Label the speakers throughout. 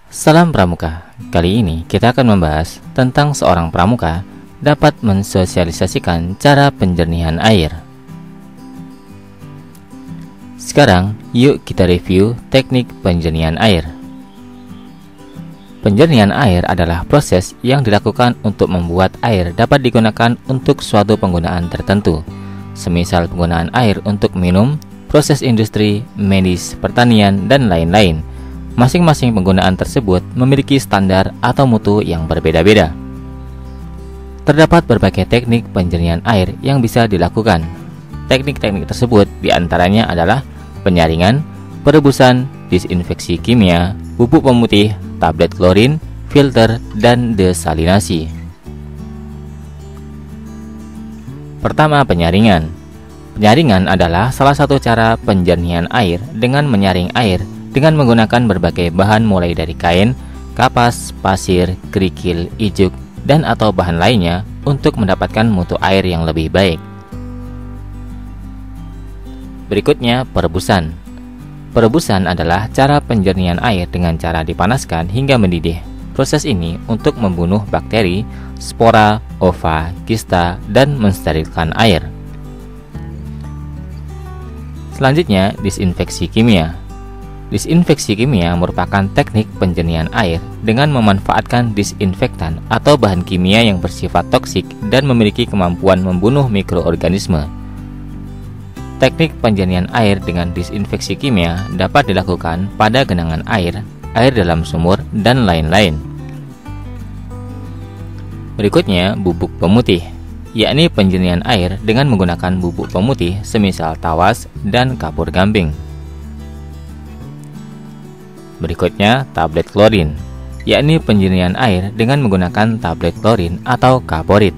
Speaker 1: Salam Pramuka. Kali ini kita akan membahas tentang seorang pramuka dapat mensosialisasikan cara penjernihan air. Sekarang, yuk kita review teknik penjernihan air. Penjernihan air adalah proses yang dilakukan untuk membuat air dapat digunakan untuk suatu penggunaan tertentu, semisal penggunaan air untuk minum, proses industri, medis, pertanian, dan lain-lain. Masing-masing penggunaan tersebut memiliki standar atau mutu yang berbeda-beda. Terdapat berbagai teknik penjernihan air yang bisa dilakukan. Teknik-teknik tersebut diantaranya adalah penyaringan, perebusan, disinfeksi kimia, bubuk pemutih, tablet klorin, filter, dan desalinasi. Pertama, penyaringan. Penyaringan adalah salah satu cara penjernihan air dengan menyaring air dengan menggunakan berbagai bahan mulai dari kain, kapas, pasir, kerikil, ijuk, dan atau bahan lainnya untuk mendapatkan mutu air yang lebih baik. Berikutnya, perebusan. Perebusan adalah cara penjernihan air dengan cara dipanaskan hingga mendidih. Proses ini untuk membunuh bakteri, spora, ova, kista, dan mensterilkan air. Selanjutnya, disinfeksi kimia. Disinfeksi kimia merupakan teknik penjernihan air dengan memanfaatkan disinfektan atau bahan kimia yang bersifat toksik dan memiliki kemampuan membunuh mikroorganisme. Teknik penjernihan air dengan disinfeksi kimia dapat dilakukan pada genangan air, air dalam sumur, dan lain-lain. Berikutnya, bubuk pemutih, yakni penjernihan air dengan menggunakan bubuk pemutih semisal tawas dan kapur gamping. Berikutnya, tablet klorin, yakni penjernihan air dengan menggunakan tablet klorin atau kaporit.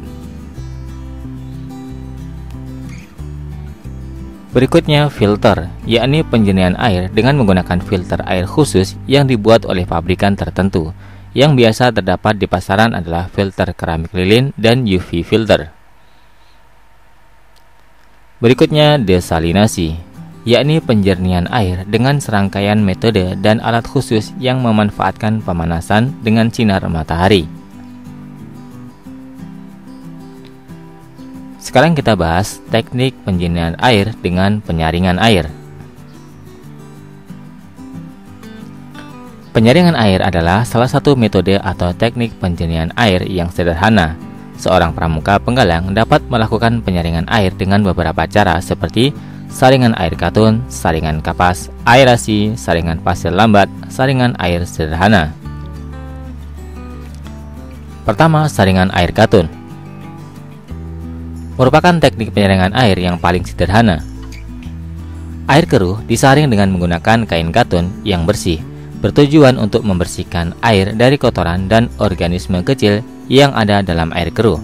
Speaker 1: Berikutnya, filter, yakni penjernihan air dengan menggunakan filter air khusus yang dibuat oleh pabrikan tertentu. Yang biasa terdapat di pasaran adalah filter keramik lilin dan UV filter. Berikutnya, desalinasi, yakni penjernihan air dengan serangkaian metode dan alat khusus yang memanfaatkan pemanasan dengan sinar matahari. Sekarang kita bahas teknik penjernihan air dengan penyaringan air. Penyaringan air adalah salah satu metode atau teknik penjernihan air yang sederhana. Seorang pramuka penggalang dapat melakukan penyaringan air dengan beberapa cara seperti saringan air katun, saringan kapas, aerasi, saringan pasir lambat, saringan air sederhana. Pertama, saringan air katun merupakan teknik penyaringan air yang paling sederhana. Air keruh disaring dengan menggunakan kain katun yang bersih, bertujuan untuk membersihkan air dari kotoran dan organisme kecil yang ada dalam air keruh.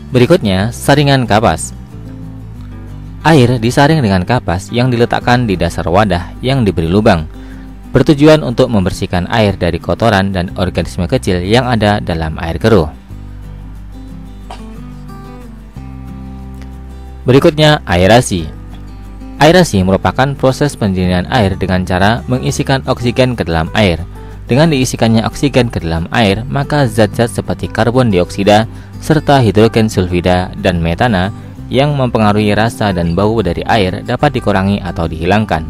Speaker 1: Berikutnya, saringan kapas. Air disaring dengan kapas yang diletakkan di dasar wadah yang diberi lubang, bertujuan untuk membersihkan air dari kotoran dan organisme kecil yang ada dalam air keruh. Berikutnya, aerasi. Aerasi merupakan proses penjernihan air dengan cara mengisikan oksigen ke dalam air. Dengan diisikannya oksigen ke dalam air, maka zat-zat seperti karbon dioksida, serta hidrogen sulfida dan metana yang mempengaruhi rasa dan bau dari air dapat dikurangi atau dihilangkan.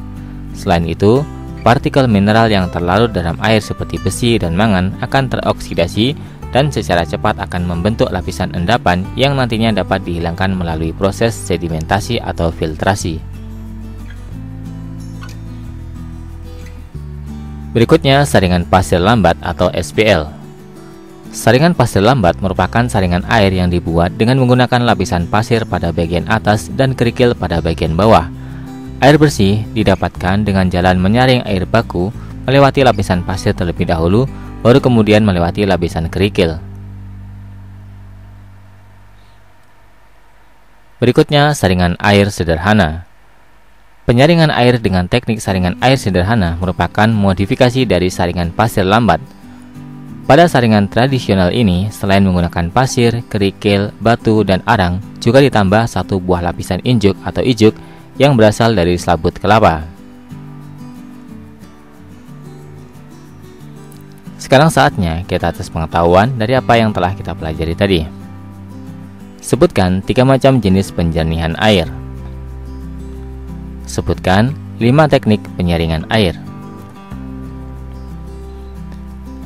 Speaker 1: Selain itu, partikel mineral yang terlarut dalam air seperti besi dan mangan akan teroksidasi dan secara cepat akan membentuk lapisan endapan yang nantinya dapat dihilangkan melalui proses sedimentasi atau filtrasi. Berikutnya, saringan pasir lambat atau SPL. Saringan pasir lambat merupakan saringan air yang dibuat dengan menggunakan lapisan pasir pada bagian atas dan kerikil pada bagian bawah. Air bersih didapatkan dengan jalan menyaring air baku melewati lapisan pasir terlebih dahulu, baru kemudian melewati lapisan kerikil. Berikutnya, saringan air sederhana. Penyaringan air dengan teknik saringan air sederhana merupakan modifikasi dari saringan pasir lambat. Pada saringan tradisional ini, selain menggunakan pasir, kerikil, batu, dan arang, juga ditambah satu buah lapisan injuk atau ijuk yang berasal dari selaput kelapa. Sekarang saatnya kita tes pengetahuan dari apa yang telah kita pelajari tadi. Sebutkan 3 macam jenis penjernihan air. Sebutkan 5 teknik penyaringan air.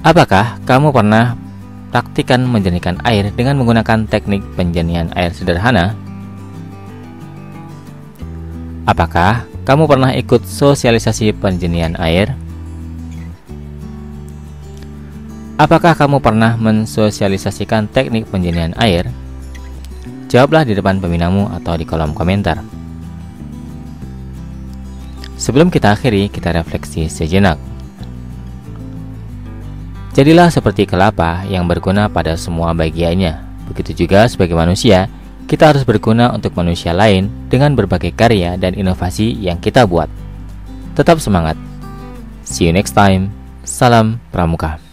Speaker 1: Apakah kamu pernah praktikan menjernihkan air dengan menggunakan teknik penjernihan air sederhana? Apakah kamu pernah ikut sosialisasi penjernihan air? Apakah kamu pernah mensosialisasikan teknik penjernihan air? Jawablah di depan pembinamu atau di kolom komentar. Sebelum kita akhiri, kita refleksi sejenak. Jadilah seperti kelapa yang berguna pada semua bagiannya. Begitu juga sebagai manusia, kita harus berguna untuk manusia lain dengan berbagai karya dan inovasi yang kita buat. Tetap semangat. See you next time. Salam Pramuka.